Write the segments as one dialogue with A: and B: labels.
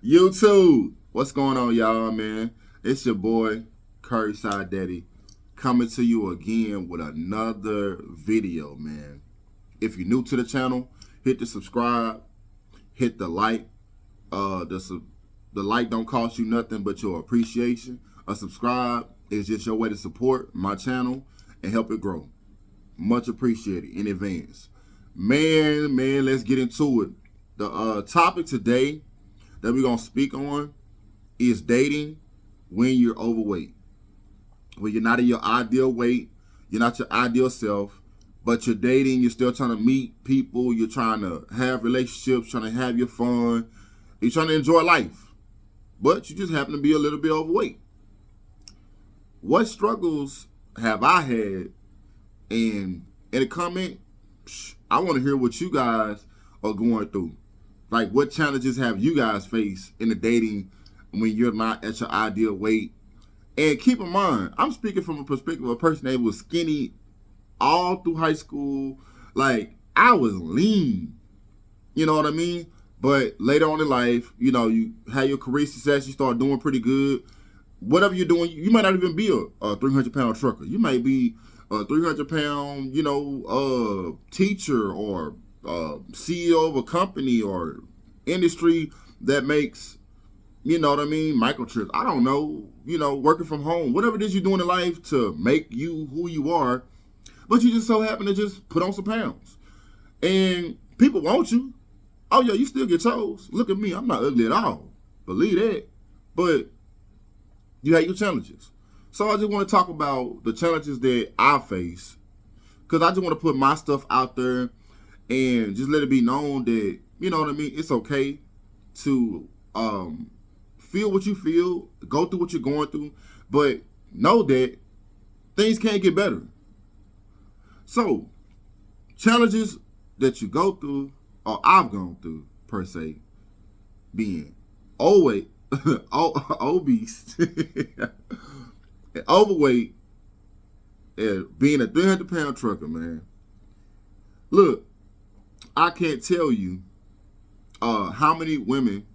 A: YouTube, what's going on, y'all, man? It's your boy, Curry Side Daddy, coming to you again with another video, man. If you're new to the channel, hit the subscribe, hit the like. The like don't cost you nothing but your appreciation. A subscribe is just your way to support my channel and help it grow. Much appreciated in advance. Man, let's get into it. The topic today that we're going to speak on is dating when you're overweight. When you're not in your ideal weight, you're not your ideal self, but you're dating, you're still trying to meet people, you're trying to have relationships, trying to have your fun, you're trying to enjoy life, but you just happen to be a little bit overweight. What struggles have I had? And in the comment, I want to hear what you guys are going through. Like, what challenges have you guys faced in the dating when you're not at your ideal weight? And keep in mind, I'm speaking from a perspective of a person that was skinny all through high school. Like, I was lean. You know what I mean? But later on in life, you know, you have your career success, you start doing pretty good. Whatever you're doing, you might not even be a 300-pound trucker. You might be a 300-pound, teacher or CEO of a company or industry that makes, microchips. I don't know, working from home, whatever it is you're doing in life to make you who you are, but you just so happen to just put on some pounds. And people want you. Oh, yeah, you still get chose. Look at me. I'm not ugly at all. Believe that. But you have your challenges. So I just want to talk about the challenges that I face, because I just want to put my stuff out there and just let it be known that, it's okay to feel what you feel, go through what you're going through, but know that things can't get better. So, challenges that you go through, or I've gone through, per se, being overweight, obese, overweight, and being a 300-pound trucker, man. Look, I can't tell you how many women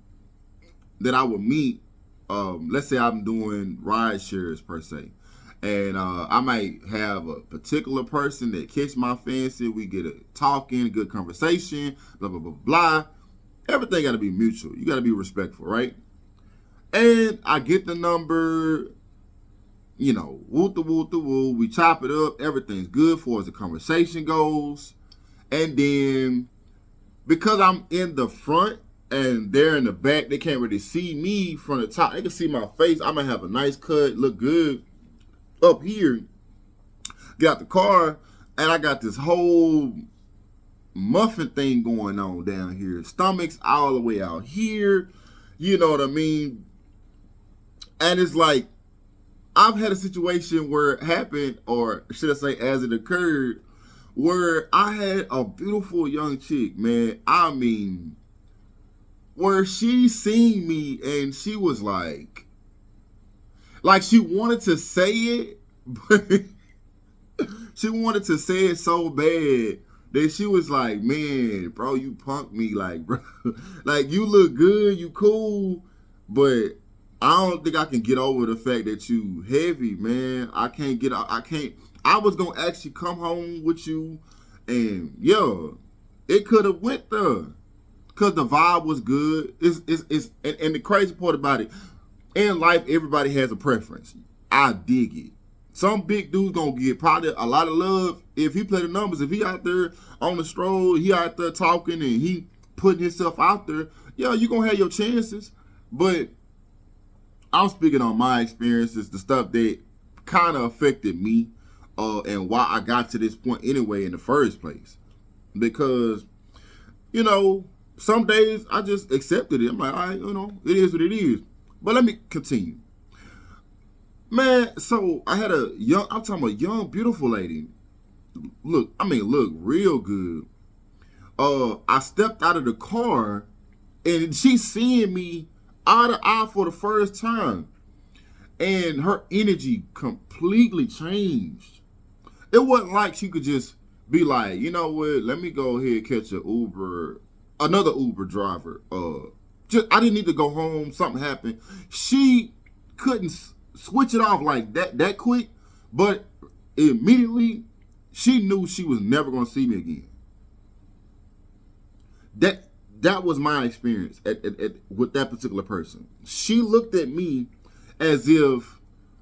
A: that I would meet. Let's say I'm doing ride shares, per se, and I might have a particular person that catch my fancy. We get a talking, a good conversation, blah, blah, blah, blah. Everything got to be mutual. You got to be respectful, right? And I get the number, woo. We chop it up. Everything's good for as the conversation goes. And then, because I'm in the front and they're in the back, they can't really see me from the top. They can see my face. I might have a nice cut, look good up here. Get out the car, and I got this whole muffin thing going on down here. Stomach's all the way out here. You know what I mean? And it's like, I've had a situation where it happened, or should I say as it occurred, where I had a beautiful young chick, man. I mean, where she seen me and she was like she wanted to say it, but she wanted to say it so bad that she was like, man, bro, you punked me. Like, bro, like, you look good, you cool, but I don't think I can get over the fact that you heavy, man. I was going to actually come home with you, and, it could have went there, because the vibe was good. And the crazy part about it, in life, everybody has a preference. I dig it. Some big dude's going to get probably a lot of love if he play the numbers. If he out there on the stroll, he out there talking, and he putting himself out there, you going to have your chances. But I'm speaking on my experiences, the stuff that kind of affected me, and why I got to this point anyway in the first place. Because, some days I just accepted it. I'm like, all right, it is what it is. But let me continue. Man, so I had I'm talking about a young, beautiful lady. Look real good. I stepped out of the car, and she's seeing me eye to eye for the first time. And her energy completely changed. It wasn't like she could just be like, you know what, let me go ahead and catch another Uber driver I didn't need to go home. Something happened. She couldn't switch it off like that quick, but immediately she knew she was never going to see me again. That was my experience with that particular person. She looked at me as if,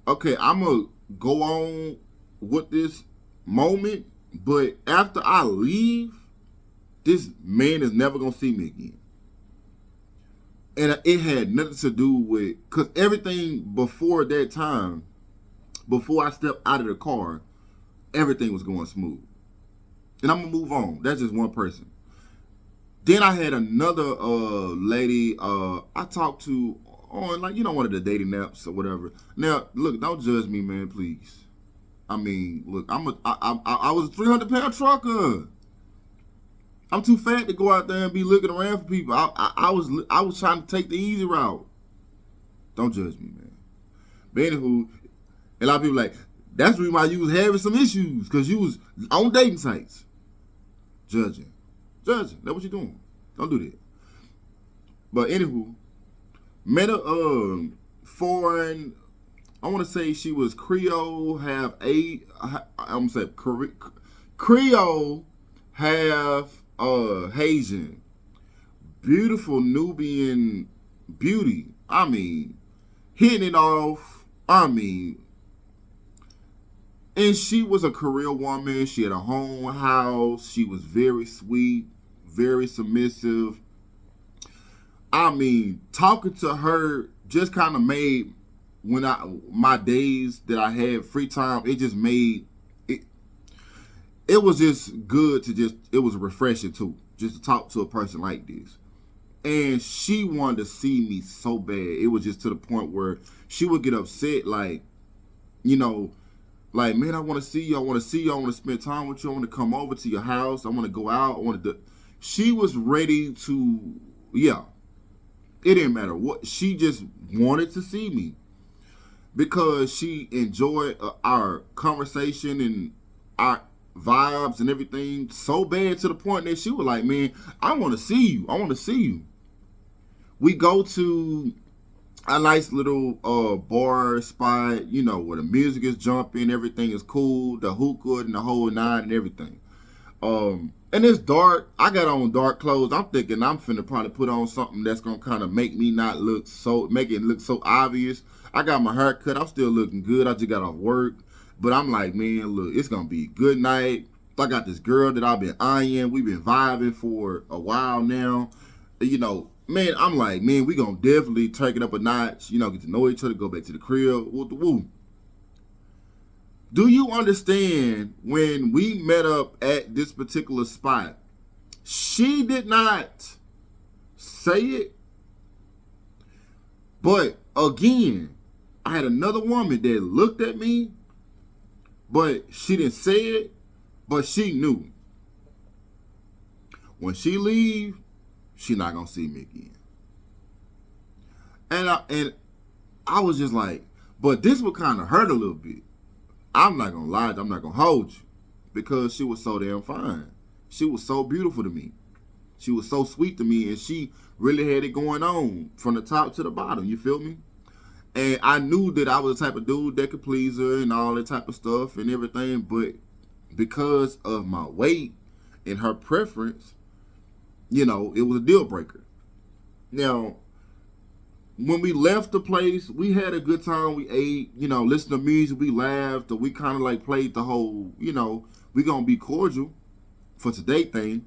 A: okay, I'm going to go on with this moment, but after I leave, this man is never going to see me again. And it had nothing to do with, because everything before that time, before I stepped out of the car, everything was going smooth. And I'm going to move on. That's just one person. Then I had another lady I talked to on, like, one of the dating apps or whatever. Now, look, don't judge me, man, please. I mean, look, I was a 300-pound trucker. I'm too fat to go out there and be looking around for people. I was trying to take the easy route. Don't judge me, man. But anywho, a lot of people like, that's the reason why you was having some issues, because you was on dating sites. Judging. That's what you're doing. Don't do that. But anywho, met a foreign, I want to say she was Creole, half Creole, half Haitian. Beautiful Nubian beauty. I mean, hitting it off. I mean, and she was a career woman. She had a home house. She was very sweet, very submissive. I mean, talking to her just kind of made my days that I had free time, it just made it. It was just good to it was refreshing too, just to talk to a person like this. And she wanted to see me so bad. It was just to the point where she would get upset, like, like, man, I want to see you. I want to see you. I want to spend time with you. I want to come over to your house. I want to go out. I want to do. She was ready to, yeah. It didn't matter what. She just wanted to see me because she enjoyed our conversation and our vibes and everything so bad to the point that she was like, man, I want to see you. I want to see you. We go to a nice little bar spot, where the music is jumping, everything is cool, the hookah and the whole nine and everything. And it's dark. I got on dark clothes. I'm thinking I'm finna probably put on something that's gonna kind of make me not look make it look so obvious. I got my hair cut. I'm still looking good. I just got off work. But I'm like, man, look, it's gonna be a good night. I got this girl that I've been eyeing. We've been vibing for a while now. Man, I'm like, man, we gonna definitely take it up a notch, get to know each other, go back to the crib, woo. Do you understand when we met up at this particular spot, she did not say it, but again, I had another woman that looked at me, but she didn't say it, but she knew. When she leave, she not gonna see me again. And I was just like, but this would kind of hurt a little bit. I'm not gonna lie, I'm not gonna hold you, because she was so damn fine. She was so beautiful to me. She was so sweet to me, and she really had it going on from the top to the bottom. You feel me? And I knew that I was the type of dude that could please her and all that type of stuff and everything, but because of my weight and her preference, it was a deal breaker. Now, when we left the place, we had a good time. We ate, listened to music, we laughed, we kind of like played the whole, we gonna be cordial for today thing.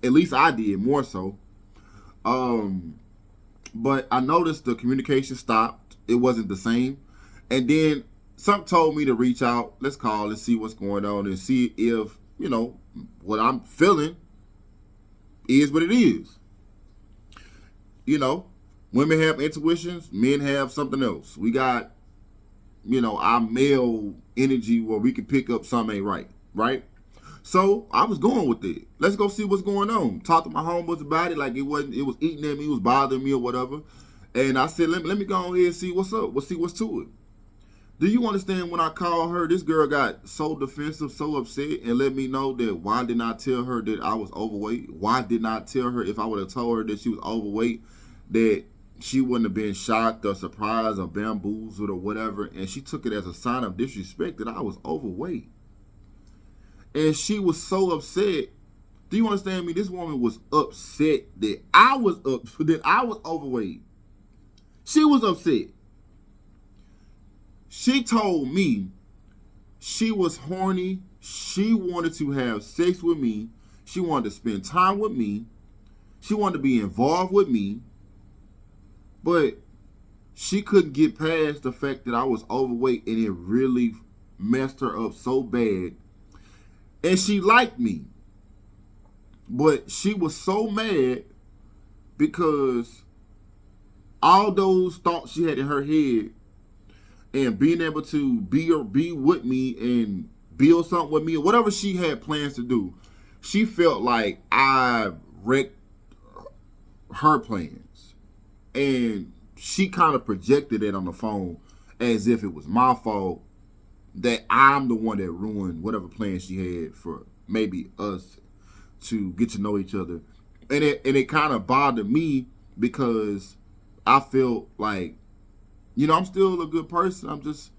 A: At least I did, more so. But I noticed the communication stopped. It wasn't the same. And then something told me to reach out. Let's call and see what's going on and see if, what I'm feeling is what it is. Women have intuitions, men have something else. We got, our male energy where we can pick up something ain't right? So I was going with it. Let's go see what's going on. Talk to my homeboys about it, like it was eating at me, it was bothering me or whatever. And I said, let me go ahead and see what's up. We'll see what's to it. Do you understand when I called her, this girl got so defensive, so upset, and let me know that why did not tell her that I was overweight? Why did not tell her if I would have told her that she was overweight, that she wouldn't have been shocked or surprised or bamboozled or whatever, and she took it as a sign of disrespect that I was overweight. And she was so upset. Do you understand me? This woman was upset that I was overweight. She was upset. She told me she was horny. She wanted to have sex with me. She wanted to spend time with me. She wanted to be involved with me. But she couldn't get past the fact that I was overweight, and it really messed her up so bad. And she liked me. But she was so mad because all those thoughts she had in her head and being able to be with me and build something with me, or whatever she had plans to do, she felt like I wrecked her plans. And she kind of projected it on the phone as if it was my fault, that I'm the one that ruined whatever plans she had for maybe us to get to know each other. And it kind of bothered me because I felt like, I'm still a good person. I'm just,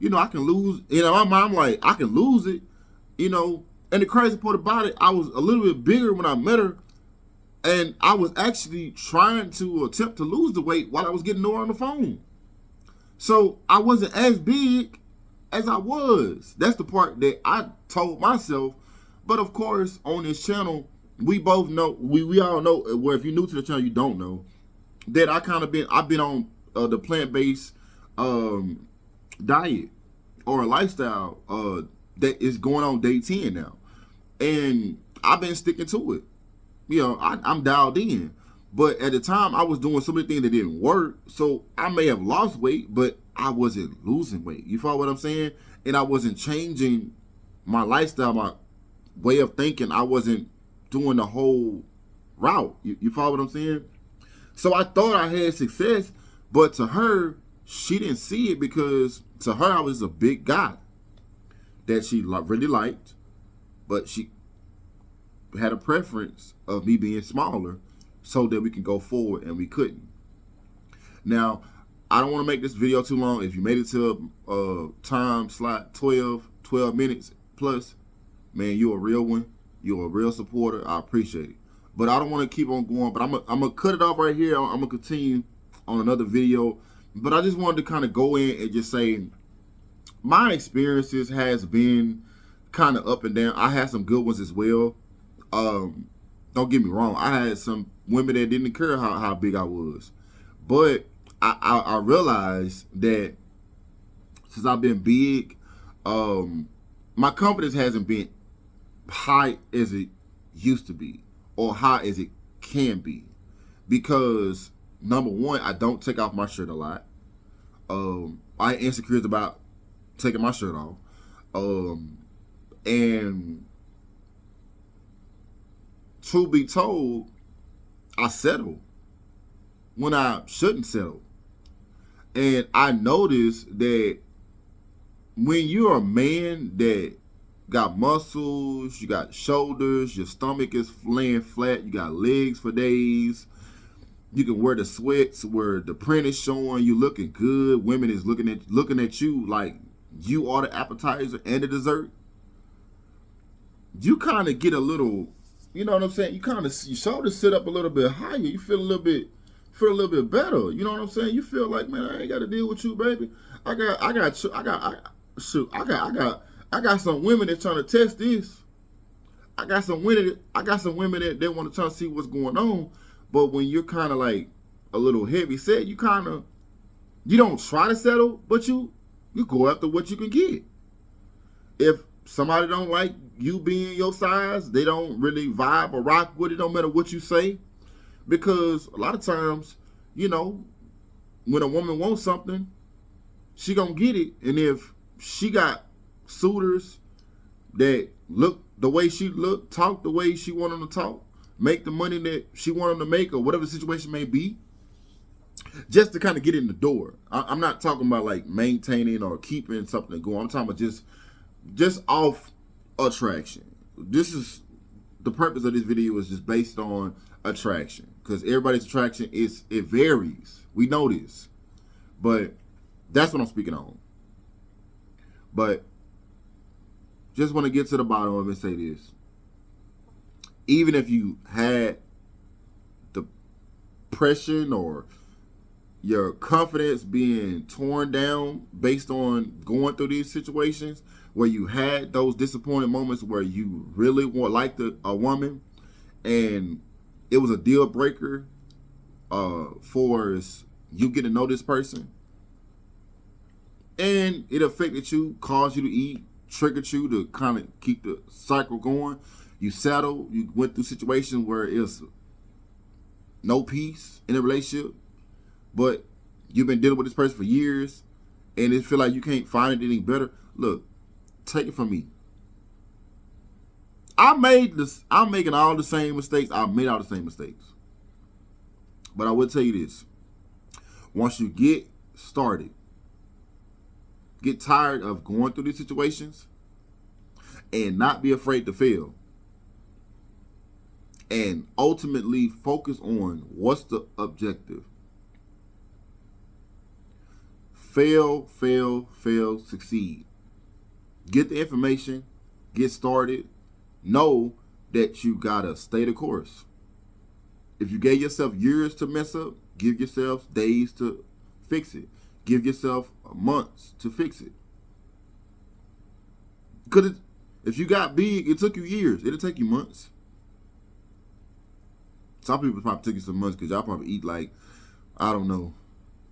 A: I can lose. My mind, I'm like, I can lose it, And the crazy part about it, I was a little bit bigger when I met her. And I was actually trying to attempt to lose the weight while I was getting to know her on the phone. So I wasn't as big as I was. That's the part that I told myself. But of course, on this channel, we both know, we all know, where if you're new to the channel, you don't know, that I've been on the plant-based diet or a lifestyle that is going on day 10 now. And I've been sticking to it. I'm dialed in. But at the time, I was doing so many things that didn't work. So I may have lost weight, but I wasn't losing weight. You follow what I'm saying? And I wasn't changing my lifestyle, my way of thinking. I wasn't doing the whole route. You follow what I'm saying? So I thought I had success, but to her, she didn't see it, because to her, I was a big guy that she really liked, but she had a preference of me being smaller so that we can go forward, and we couldn't. Now, I don't want to make this video too long. If you made it to a time slot 12 minutes plus, man, you're a real one. You're a real supporter. I appreciate it. But I don't want to keep on going. But I'm going to cut it off right here. I'm going to continue on another video. But I just wanted to kind of go in and just say my experiences has been kind of up and down. I had some good ones as well. Don't get me wrong. I had some women that didn't care how big I was. But I realized that since I've been big, my confidence hasn't been high as it used to be, or high as it can be, because number one, I don't take off my shirt a lot. I ain't insecure about taking my shirt off, and truth be told, I settle when I shouldn't settle. And I noticed that when you're a man that got muscles, you got shoulders, your stomach is laying flat, you got legs for days, you can wear the sweats where the print is showing, you looking good, women is looking at you like you are the appetizer and the dessert, you kind of get a little, you know what I'm saying? Your shoulders sit up a little bit higher. You feel a little bit better. You know what I'm saying? You feel like, man, I ain't got to deal with you, baby. I got some women that trying to test this. I got some women that they want to try to see what's going on. But when you're kind of like a little heavy set, you don't try to settle, but you go after what you can get. If somebody don't like you being your size, they don't really vibe or rock with it, no matter what you say. Because a lot of times, when a woman wants something, she gonna get it. And if she got suitors that look the way she look, talk the way she want them to talk, make the money that she want them to make, or whatever the situation may be, just to kind of get in the door. I'm not talking about like maintaining or keeping something going. I'm talking about just off attraction. This is the purpose of this video, is just based on attraction. because everybody's attraction it varies. We know this, but that's what I'm speaking on. But just want to get to the bottom of it and say this: even if you had depression or your confidence being torn down based on going through these situations where you had those disappointed moments where you really liked a woman and it was a deal breaker for you get to know this person and it affected you, caused you to eat, triggered you to kind of keep the cycle going. You settled, you went through situations where it's no peace in a relationship, but you've been dealing with this person for years and it feel like you can't find it any better. Look, take it from me. I'm making all the same mistakes. I've made all the same mistakes. But I will tell you this. Once you get started, get tired of going through these situations and not be afraid to fail. And ultimately focus on what's the objective. Fail, succeed. Get the information, get started. Know that you gotta stay the course. If you gave yourself years to mess up, give yourself days to fix it. Give yourself months to fix it. Because if you got big, it took you years. It'll take you months. Some people probably took you some months because y'all probably eat like, I don't know.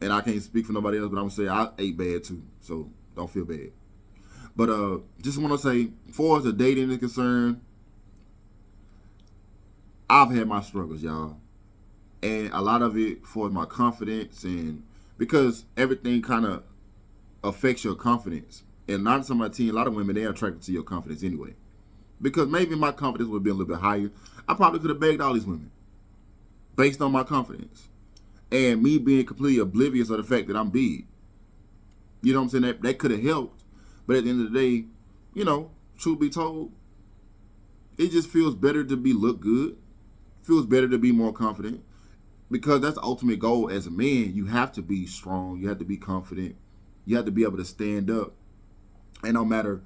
A: And I can't speak for nobody else, but I'm going to say I ate bad too. So don't feel bad. But just want to say, as far as the dating is concerned, I've had my struggles, y'all. And a lot of it for my confidence and because everything kind of affects your confidence. And not some of my team, a lot of women, they're attracted to your confidence anyway. Because maybe my confidence would have been a little bit higher. I probably could have begged all these women based on my confidence. And me being completely oblivious of the fact that I'm big. You know what I'm saying? That could have helped. But at the end of the day, you know, truth be told, it just feels better to look good. Feels better to be more confident. Because that's the ultimate goal as a man. You have to be strong. You have to be confident. You have to be able to stand up. And no matter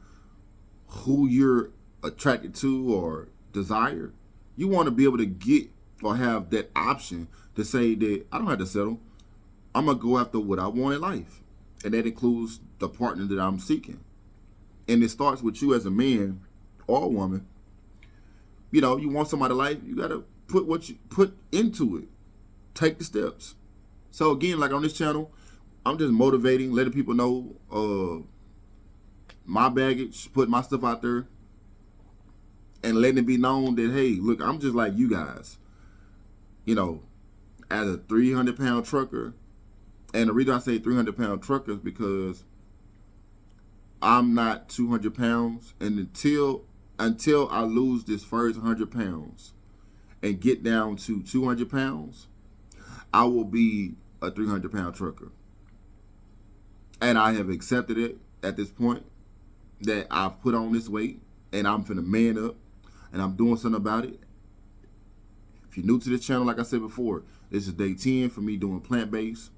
A: who you're attracted to or desire, you want to be able to get or have that option to say that I don't have to settle. I'm going to go after what I want in life. And that includes the partner that I'm seeking. And it starts with you as a man or a woman. You know, you want somebody life, you got to put what you put into it. Take the steps. So again, like on this channel, I'm just motivating, letting people know my baggage, putting my stuff out there, and letting it be known that, hey, look, I'm just like you guys. You know, as a 300-pound trucker, and the reason I say 300-pound trucker is because I'm not 200 pounds, and until I lose this first 100 pounds and get down to 200 pounds, I will be a 300-pound trucker. And I have accepted it at this point that I've put on this weight and I'm finna man up and I'm doing something about it. If you're new to this channel, like I said before, this is day 10 for me doing plant-based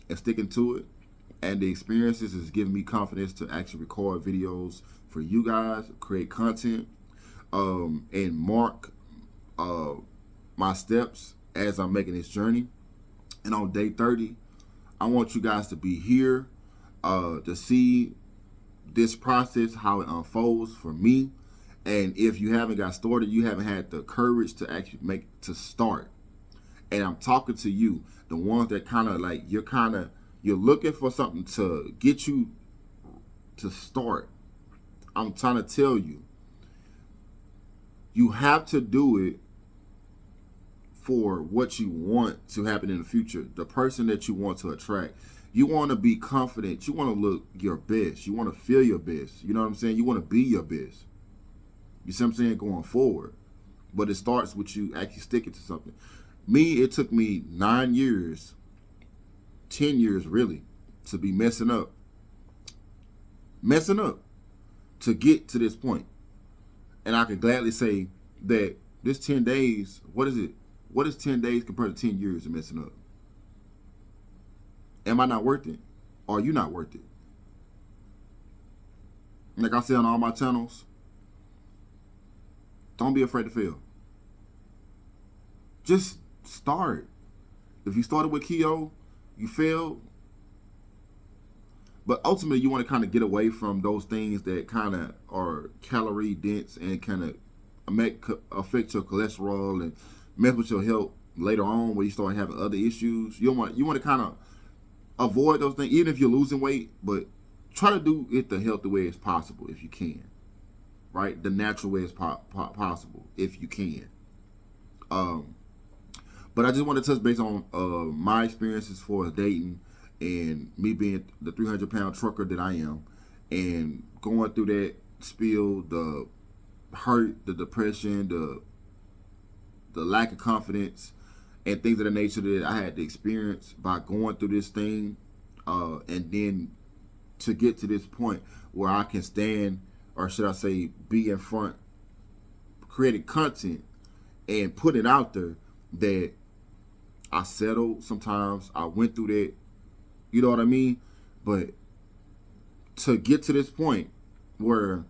A: and sticking to it. And the experiences is giving me confidence to actually record videos for you guys, create content, and mark my steps as I'm making this journey. And on day 30, I want you guys to be here to see this process, how it unfolds for me. And if you haven't got started, you haven't had the courage to actually start. And I'm talking to you, the ones that kind of like, you're looking for something to get you to start. I'm trying to tell you, you have to do it for what you want to happen in the future, the person that you want to attract. You want to be confident. You want to look your best. You want to feel your best. You know what I'm saying? You want to be your best. You see what I'm saying? Going forward. But it starts with you actually sticking to something. Me, it took me 9 years, 10 years really, to be messing up to get to this point. And I can gladly say that this 10 days, what is it? What is 10 days compared to 10 years of messing up? Am I not worth it? Or are you not worth it? Like I say on all my channels, don't be afraid to fail. Just start. If you started with keto, you failed. But ultimately, you want to kind of get away from those things that kind of are calorie dense and kind of affect your cholesterol and mess with your health later on when you start having other issues. You want to kind of avoid those things, even if you're losing weight, but try to do it the healthy way as possible if you can, right? The natural way as possible if you can. But I just want to touch base on my experiences for dating and me being the 300-pound trucker that I am, and going through that spill, the hurt, the depression, the lack of confidence, and things of the nature that I had to experience by going through this thing, and then to get to this point where I can stand, or should I say be in front, creating content and put it out there that I settled sometimes, I went through that, you know what I mean? But to get to this point where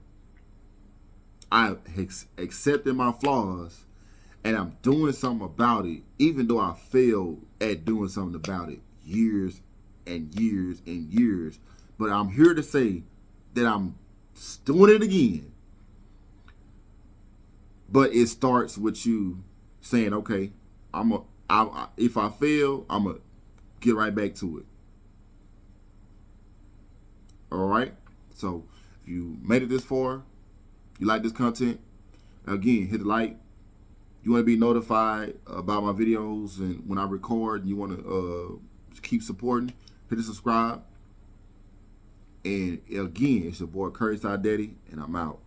A: I accepted my flaws and I'm doing something about it, even though I failed at doing something about it years and years and years. But I'm here to say that I'm doing it again. But it starts with you saying, okay, if I fail, I'm going to get right back to it. All right? So if you made it this far, you like this content, again, hit the like. You want to be notified about my videos and when I record, and you want to keep supporting, hit the subscribe. And again, it's your boy Curry Side Daddy, and I'm out.